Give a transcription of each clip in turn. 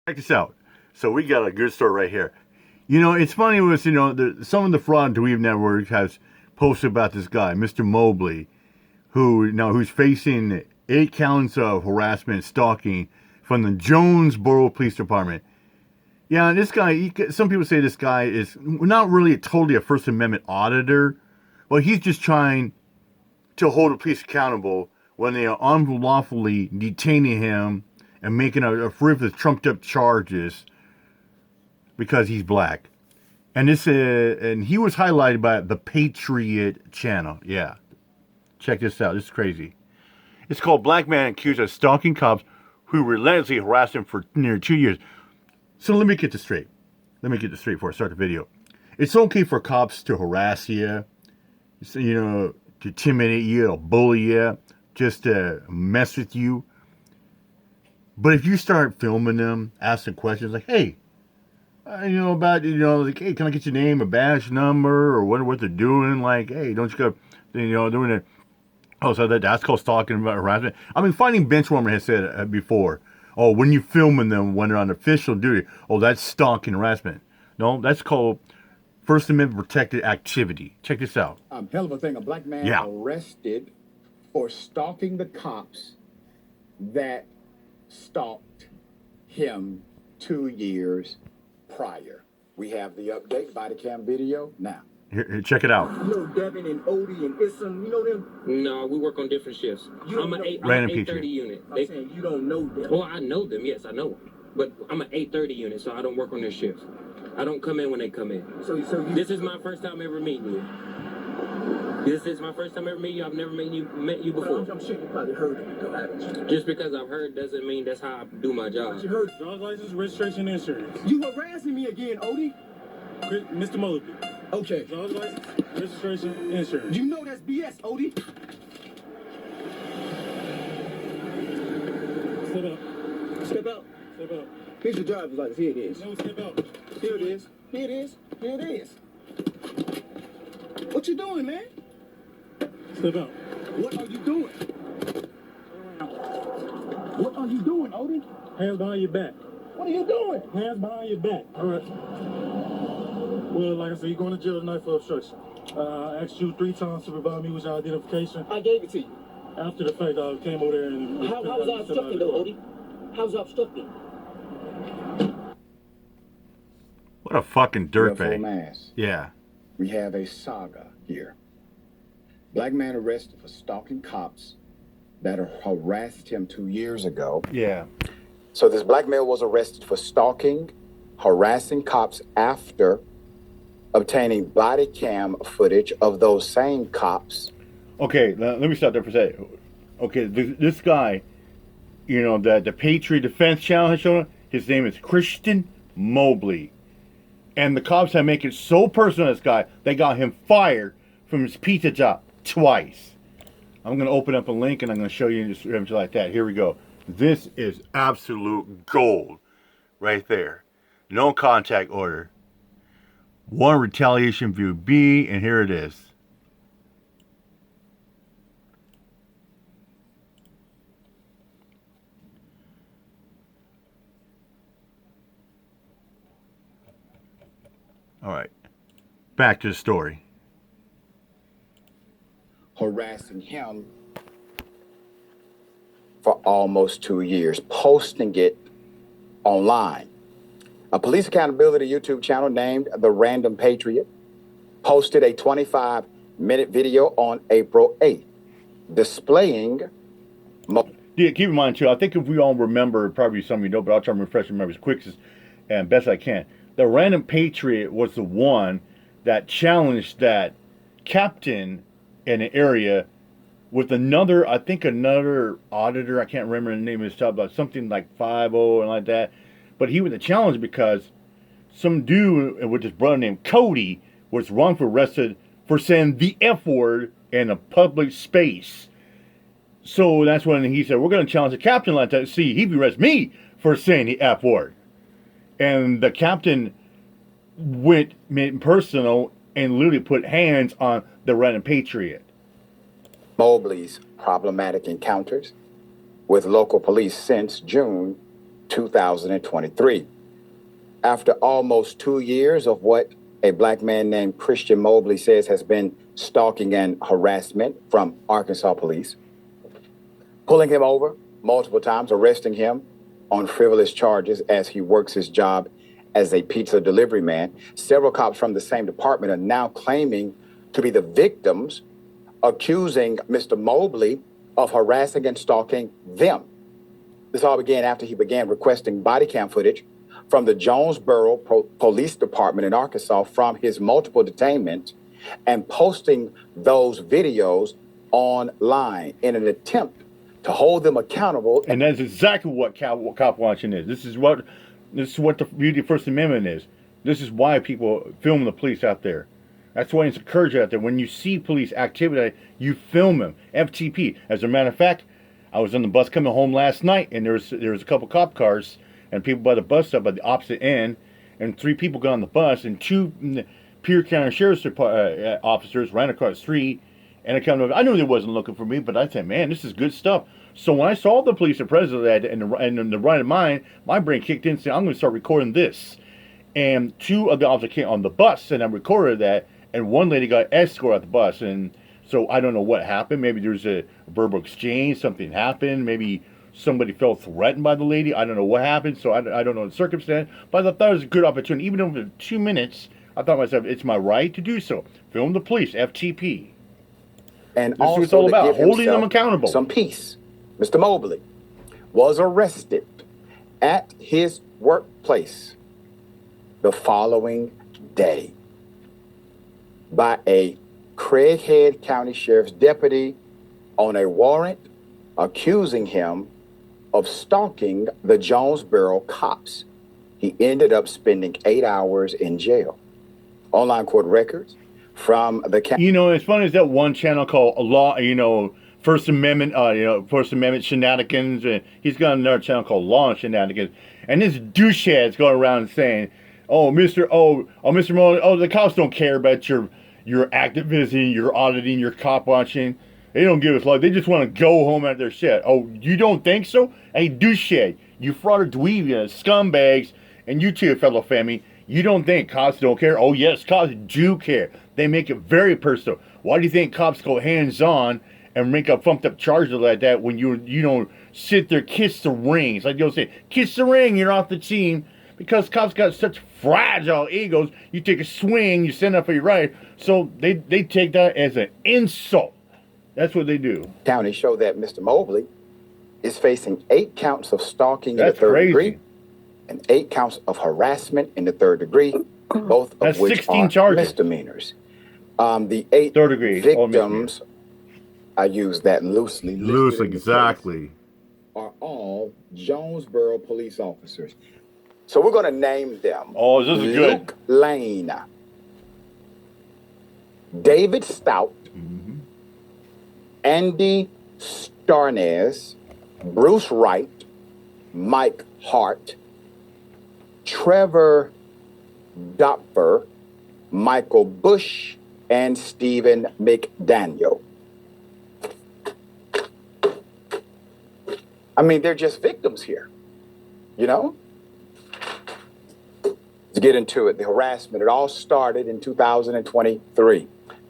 Check this out. So we got a good story right here. You know, it's funny was, some of the fraud Dweeb Network has posted about this guy, Mr. Mobley, who's facing 8 counts of harassment and stalking from the Jonesboro Police Department. Yeah, and this guy, some people say this guy is not really totally a First Amendment auditor, but he's just trying to hold the police accountable when they are unlawfully detaining him and making a frivolous, trumped-up charges because he's black. And and he was highlighted by the Patriot channel. Yeah, check this out. This is crazy. It's called "Black Man Accused of Stalking Cops Who Relentlessly Harassed Him for Nearly 2 Years." So let me get this straight. Before I start the video. It's okay for cops to harass you, to intimidate you, to bully you, just to mess with you. But if you start filming them, asking questions like, "Hey, hey, can I get your name, a badge number, or what they're doing? Like, hey, don't you go, doing it." Oh, so that's called stalking about harassment. I mean, Finding Benchwarmer has said before. Oh, when you filming them when they're on official duty, oh, that's stalking harassment. No, that's called First Amendment protected activity. Check this out. Hell of a thing. A black man arrested for stalking the cops that stalked him 2 years prior. We have the update body cam video now. Here, check it out. You know Devin and Odie and Issam, you know them? No, we work on different shifts. I'm an 830 unit. I'm saying you don't know them. Well, I know them, yes, I know them. But I'm an 830 unit, so I don't work on their shifts. I don't come in when they come in. This is my first time ever meeting you. This is my first time ever meeting you. I've never met you before. I'm sure you probably heard of me, though, haven't you? Just because I've heard doesn't mean that's how I do my job. You heard driver's license, registration, insurance. You harassing me again, Odie? Mr. Mobley. Okay. Driver's license, registration, insurance. You know that's BS, Odie. Step out. Step out. Step out. Here's your driver's license. Here it is. No, step out. Here it is. Here it is. Here it is. What you doing, man? Step out. What are you doing? What are you doing, Odie? Hands behind your back. What are you doing? Hands behind your back. All right. Well, like I said, you're going to jail tonight for obstruction. I asked you 3 times to provide me with your identification. I gave it to you. After the fact, I came over there and... How was I obstructing, though, Odie? How's I obstructing? What a fucking dirtbag. Mass. Yeah. We have a saga here. Black man arrested for stalking cops that harassed him 2 years ago. Yeah. So this black male was arrested for stalking, harassing cops after obtaining body cam footage of those same cops. Okay, let me stop there for a second. Okay, this guy, that the Patriot Defense Channel has shown, his name is Christian Mobley. And the cops have made it so personal, this guy, they got him fired from his pizza job twice. I'm going to open up a link and I'm going to show you just images like that. Here we go. This is absolute gold right there. No contact order. 1 retaliation view B, and here it is. All right, back to the story. Harassing him for almost 2 years, posting it online. A police accountability YouTube channel named The Random Patriot posted a 25-minute video on April 8th displaying... Yeah, keep in mind, too, I think if we all remember, probably some of you don't, but I'll try to refresh your memories as quick and best I can. The Random Patriot was the one that challenged that captain in an area with another auditor, I can't remember the name of his job, but something like 5-0 and like that. But he was a challenge because some dude with his brother named Cody was wrongfully arrested for saying the F word in a public space. So that's when he said, we're going to challenge the captain like that to see if he arrests me for saying the F word. And the captain went personal and literally put hands on the Random Patriot. Mobley's problematic encounters with local police since June 2023. After almost 2 years of what a black man named Christian Mobley says has been stalking and harassment from Arkansas police, pulling him over multiple times, arresting him on frivolous charges as he works his job as a pizza delivery man. Several cops from the same department are now claiming to be the victims, accusing Mr. Mobley of harassing and stalking them. This all began after he began requesting body cam footage from the Jonesboro Police Department in Arkansas from his multiple detainments and posting those videos online in an attempt to hold them accountable. And that's exactly what cop watching is. This is what the beauty of First Amendment is. This is why people film the police out there. That's why it's encouraged out there. When you see police activity, you film them. FTP. As a matter of fact, I was on the bus coming home last night, and there was a couple cop cars and people by the bus stop at the opposite end, and 3 people got on the bus, and 2 Pierre County Sheriff's officers ran across the street, and I knew they wasn't looking for me, but I said, man, this is good stuff. So when I saw the police are present of that, and in the right of mind, my brain kicked in and said, I'm going to start recording this. And 2 of the officers came on the bus, and I recorded that, and one lady got escorted out the bus, and so I don't know what happened. Maybe there's a verbal exchange, something happened, maybe somebody felt threatened by the lady. I don't know what happened, so I don't know the circumstance. But I thought it was a good opportunity. Even over 2 minutes, I thought to myself, it's my right to do so. Film the police, FTP. And this is what it's also all about, to give holding them himself accountable. some peace. Mr. Mobley was arrested at his workplace the following day by a Craighead County Sheriff's deputy on a warrant accusing him of stalking the Jonesboro cops. He ended up spending 8 hours in jail. Online court records from the county. You know, it's funny is that one channel called Law, First Amendment, First Amendment Shenanigans, and he's got another channel called Law and Shenanigans, and this douchehead's going around saying, Mr. Mueller, the cops don't care about your activism, your auditing, your cop watching. They don't give us love. They just want to go home at their shit. Oh, you don't think so? Hey, douchehead, you fraud dweeb, scumbags, and you too, fellow family. You don't think cops don't care? Oh, yes, cops do care. They make it very personal. Why do you think cops go hands-on and make up pumped up charges like that when you don't sit there, kiss the ring? It's like you'll say, kiss the ring, you're off the team. Because cops got such fragile egos, you take a swing, you stand up for your right. So they take that as an insult. That's what they do. County show that Mr. Mobley is facing 8 counts of stalking in the That's 3rd crazy. degree and 8 counts of harassment in the 3rd degree, both of That's which 16 are charges. misdemeanors. The 8 3rd degree, victims, I use that loosely. Loose, listed in the exactly. case, are all Jonesboro police officers. So we're going to name them. Oh, this is good. Luke Lane, David Stout, Andy Starnes, Bruce Wright, Mike Hart, Trevor Dopfer, Michael Bush, and Stephen McDaniel. I mean, they're just victims here, Let's get into it. The harassment, it all started in 2023.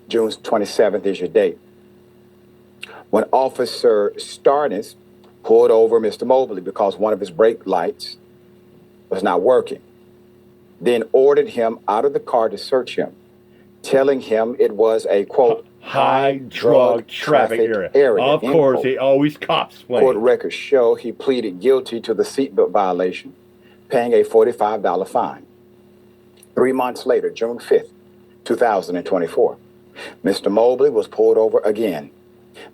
June 27th is your date, when Officer Starnes pulled over Mr. Mobley because one of his brake lights was not working, then ordered him out of the car to search him, telling him it was a, quote, high drug traffic area. Of course, they always cops playing. Court records show he pleaded guilty to the seatbelt violation, paying a $45 fine. 3 months later, June 5th, 2024, Mr. Mobley was pulled over again,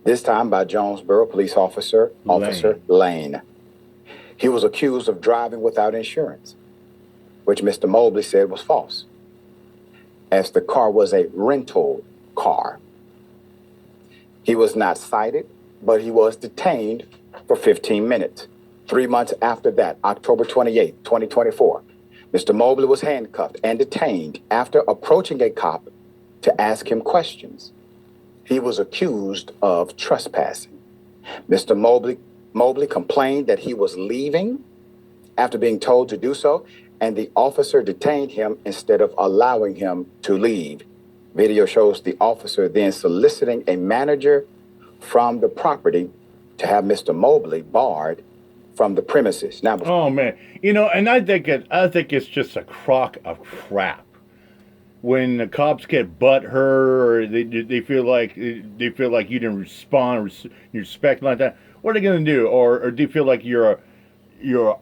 this time by Jonesboro police officer Lane. He was accused of driving without insurance, which Mr. Mobley said was false, as the car was a rental car. He was not cited, but he was detained for 15 minutes. 3 months after that, October 28, 2024, Mr. Mobley was handcuffed and detained after approaching a cop to ask him questions. He was accused of trespassing. Mr. Mobley complained that he was leaving after being told to do so, and the officer detained him instead of allowing him to leave. Video shows the officer then soliciting a manager from the property to have Mr. Mobley barred from the premises. Now, Oh man, and I think it's just a crock of crap. When the cops get butthurt, or they feel like you didn't respond or you respect like that, what are they gonna do? Or do you feel like you're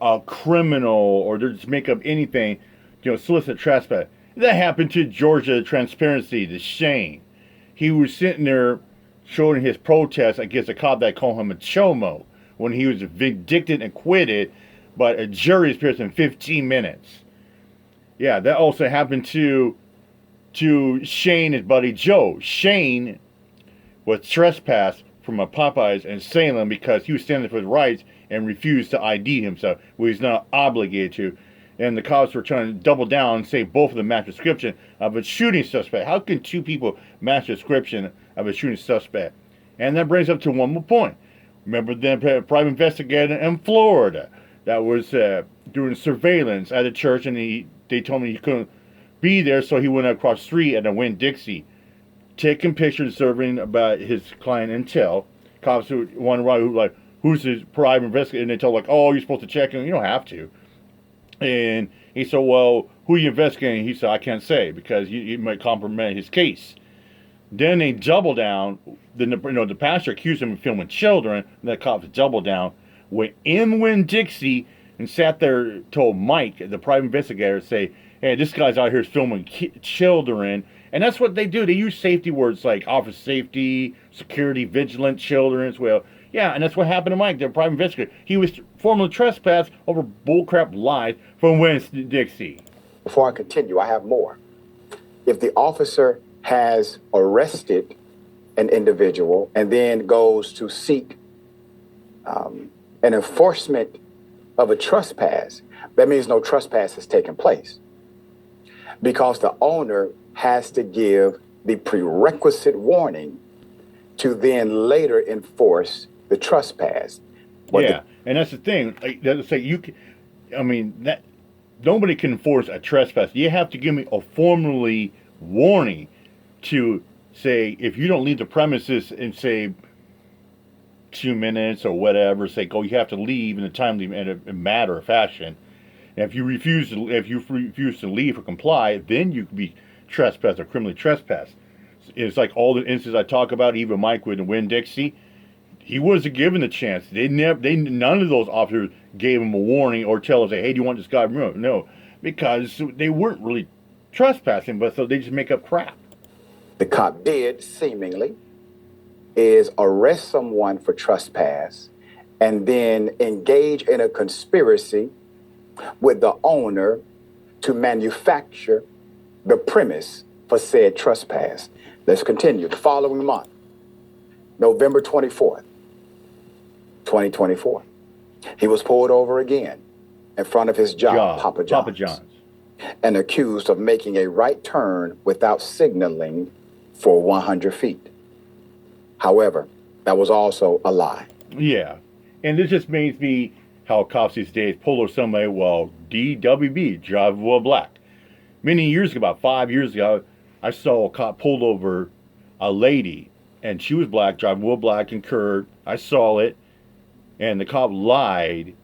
a criminal, or they just make up anything, solicit trespass? That happened to Georgia Transparency, the Shane. He was sitting there showing his protest against a cop that called him a chomo when he was vindicted and acquitted, but a jury is pierced in 15 minutes. Yeah, that also happened to Shane, his buddy Joe. Shane was trespassed from a Popeyes in Salem because he was standing for his rights and refused to ID himself, which he's not obligated to. And the cops were trying to double down and say both of them match description of a shooting suspect. How can two people match description of a shooting suspect? And that brings up to one more point. Remember the private investigator in Florida that was doing surveillance at a church, and they told me he couldn't be there, so he went across the street at a Winn-Dixie, taking pictures, serving about his client intel. Cops who wonder who's his private investigator, and they told oh, you're supposed to check him. You don't have to. And he said, well, who are you investigating? He said, I can't say because you might compromise his case. Then they double down. The pastor accused him of filming children. And the cops doubled down, went in Winn-Dixie and sat there, told Mike, the private investigator, say, hey, this guy's out here filming children. And that's what they do. They use safety words like officer safety, security, vigilant, children as well. Yeah, and that's what happened to Mike, the private investigator. He was formally trespassed over bullcrap lies from Winn-Dixie. Before I continue, I have more. If the officer has arrested an individual and then goes to seek an enforcement of a trespass, that means no trespass has taken place, because the owner has to give the prerequisite warning to then later enforce the trespass. And that's the thing. Nobody can enforce a trespass. You have to give me a formally warning to say, if you don't leave the premises in, say, 2 minutes or whatever, say, you have to leave in a timely matter of fashion. And if you refuse to leave or comply, then you can be trespassed or criminally trespassed. It's like all the instances I talk about, even Mike with the Winn-Dixie. He wasn't given the chance. None of those officers gave him a warning or tell us, hey, do you want this guy removed? No, because they weren't really trespassing, but so they just make up crap. The cop did, seemingly, is arrest someone for trespass and then engage in a conspiracy with the owner to manufacture the premise for said trespass. Let's continue. The following month, November 24th, 2024, he was pulled over again in front of his job, Papa John's, and accused of making a right turn without signaling for 100 feet. However, that was also a lie. Yeah, and this just makes me how cops these days pull over somebody, DWB, drive while black. Many years ago, about 5 years ago, I saw a cop pulled over a lady, and she was black, driving while black and curved. I saw it, and the cop lied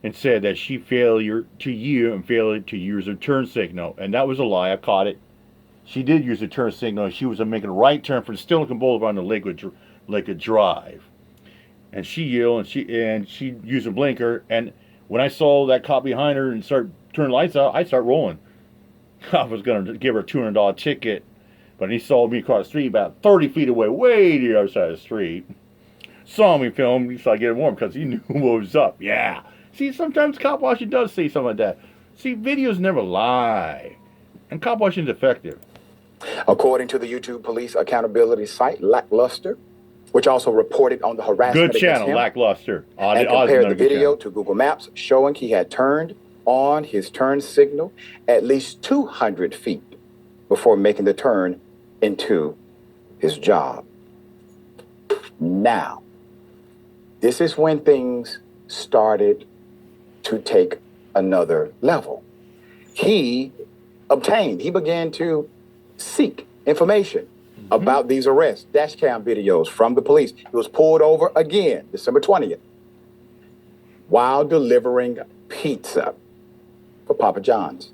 and said that she failed to use her turn signal, and that was a lie. I caught it. She did use a turn signal, and she was making a right turn for Stalking Boulevard on the Lakewood Drive. And she yelled, and she used a blinker, and when I saw that cop behind her and start turning lights out, I start rolling. I was going to give her a $200 ticket, but he saw me across the street about 30 feet away, way to the other side of the street. Saw me film, he started getting warm because he knew what was up. Yeah. See, sometimes cop washing does say something like that. See, videos never lie. And cop washing is effective. According to the YouTube police accountability site, Lackluster, which also reported on the harassment good channel, against him, Lackluster. And compared the video to Google Maps, showing he had turned on his turn signal at least 200 feet before making the turn into his job. Now, this is when things started to take another level. He began to seek information about these arrests, dash cam videos from the police. He was pulled over again, December 20th, while delivering pizza for Papa John's.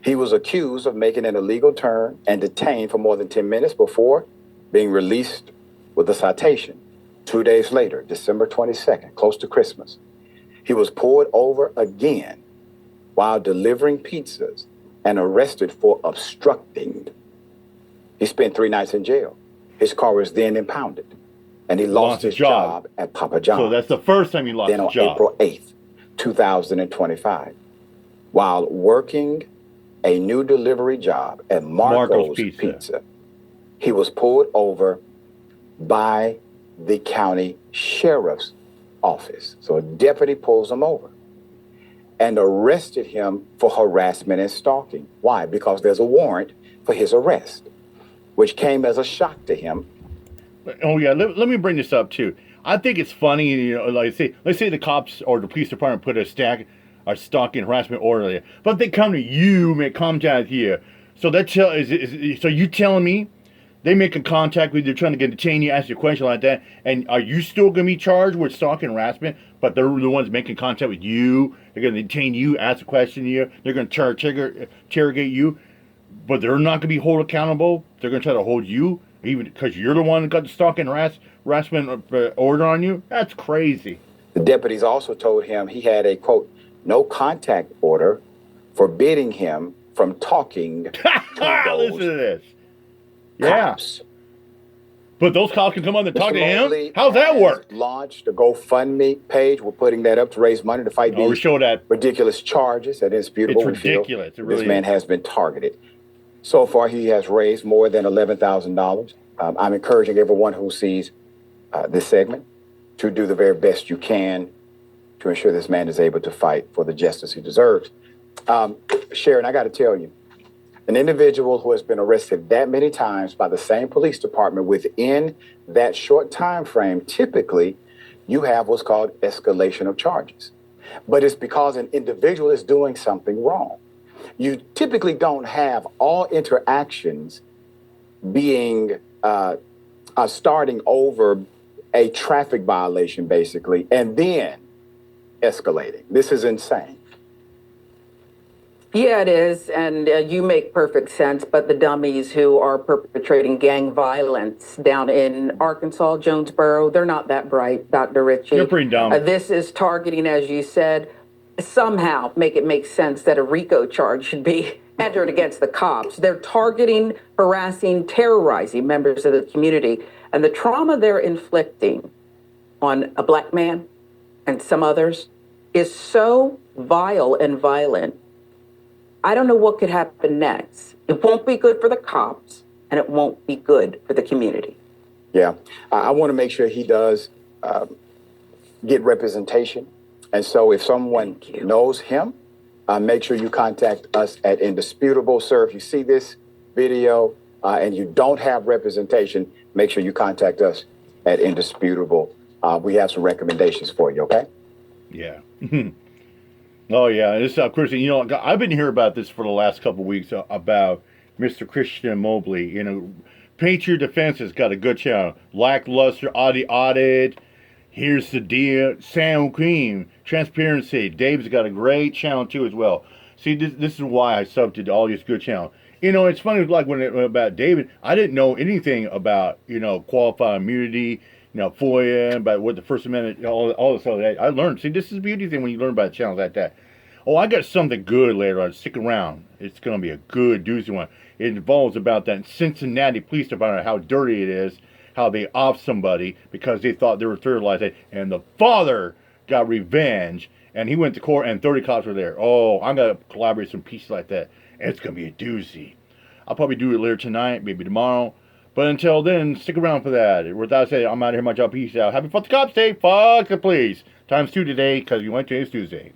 He was accused of making an illegal turn and detained for more than 10 minutes before being released with a citation. 2 days later, December 22nd, close to Christmas, he was pulled over again while delivering pizzas and arrested for obstructing. He spent 3 nights in jail. His car was then impounded, and he lost his job at Papa John's. So that's the first time he lost his job. Then on April 8th, 2025, while working a new delivery job at Marco's Pizza, he was pulled over by the county sheriff's office. So a deputy pulls him over and arrested him for harassment and stalking. Why? Because there's a warrant for his arrest, which came as a shock to him. Oh yeah, let me bring this up too. I think it's funny, let's say the cops or the police department put a stalking harassment order there, but they come to you, make contact with you. So so you telling me they make a contact with you, trying to detain you, ask you a question like that, and are you still going to be charged with stalking harassment? But they're the ones making contact with you. They're going to detain you, ask a question to you. They're going to interrogate you, but they're not going to be held accountable. They're going to try to hold you, even because you're the one that got the stalking harassment order on you. That's crazy. The deputies also told him he had a, quote, no contact order forbidding him from talking to those Listen to this. cops. Yeah. But those cops can come on and talk to Mobley him? How's that work? Launched a GoFundMe page. We're putting that up to raise money to fight these ridiculous charges. That is indisputable. It's ridiculous. This man has been targeted. So far, he has raised more than $11,000. I'm encouraging everyone who sees this segment to do the very best you can to ensure this man is able to fight for the justice he deserves. Sharon, I got to tell you, an individual who has been arrested that many times by the same police department within that short time frame, typically you have what's called escalation of charges. But it's because an individual is doing something wrong. You typically don't have all interactions being starting over a traffic violation, basically, and then escalating. This is insane. Yeah, it is, and you make perfect sense, but the dummies who are perpetrating gang violence down in Arkansas, Jonesboro, they're not that bright, Dr. Ritchie. They're pretty dumb. This is targeting, as you said, somehow make sense that a RICO charge should be entered against the cops. They're targeting, harassing, terrorizing members of the community, and the trauma they're inflicting on a black man and some others is so vile and violent. I don't know what could happen next. It won't be good for the cops, and it won't be good for the community. Yeah, I want to make sure he does get representation. And so if someone knows him, make sure you contact us at Indisputable. Sir, if you see this video and you don't have representation, make sure you contact us at Indisputable. We have some recommendations for you, okay? Yeah. Oh, yeah. This Christian, I've been hearing about this for the last couple of weeks about Mr. Christian Mobley. Patriot Defense has got a good channel. Lackluster, audit. Here's the deal. Sound Cream, Transparency. Dave's got a great channel too as well. See, this is why I subbed to all these good channels. It's funny, like about David, I didn't know anything about, qualified immunity, FOIA, about what the First Amendment, all this other that. I learned. See, this is the beauty thing when you learn about channels like that. Oh, I got something good later on. Stick around. It's going to be a good, doozy one. It involves about that Cincinnati Police Department, how dirty it is, how they off somebody because they thought they were sterilized, and the father got revenge, and he went to court, and 30 cops were there. Oh, I'm going to collaborate some pieces like that. And it's going to be a doozy. I'll probably do it later tonight, maybe tomorrow. But until then, stick around for that. Without saying, I'm out of here, my job, peace out. Happy Fuck the Cops Day, fuck the police. Times 2 today, because we went to Tuesday.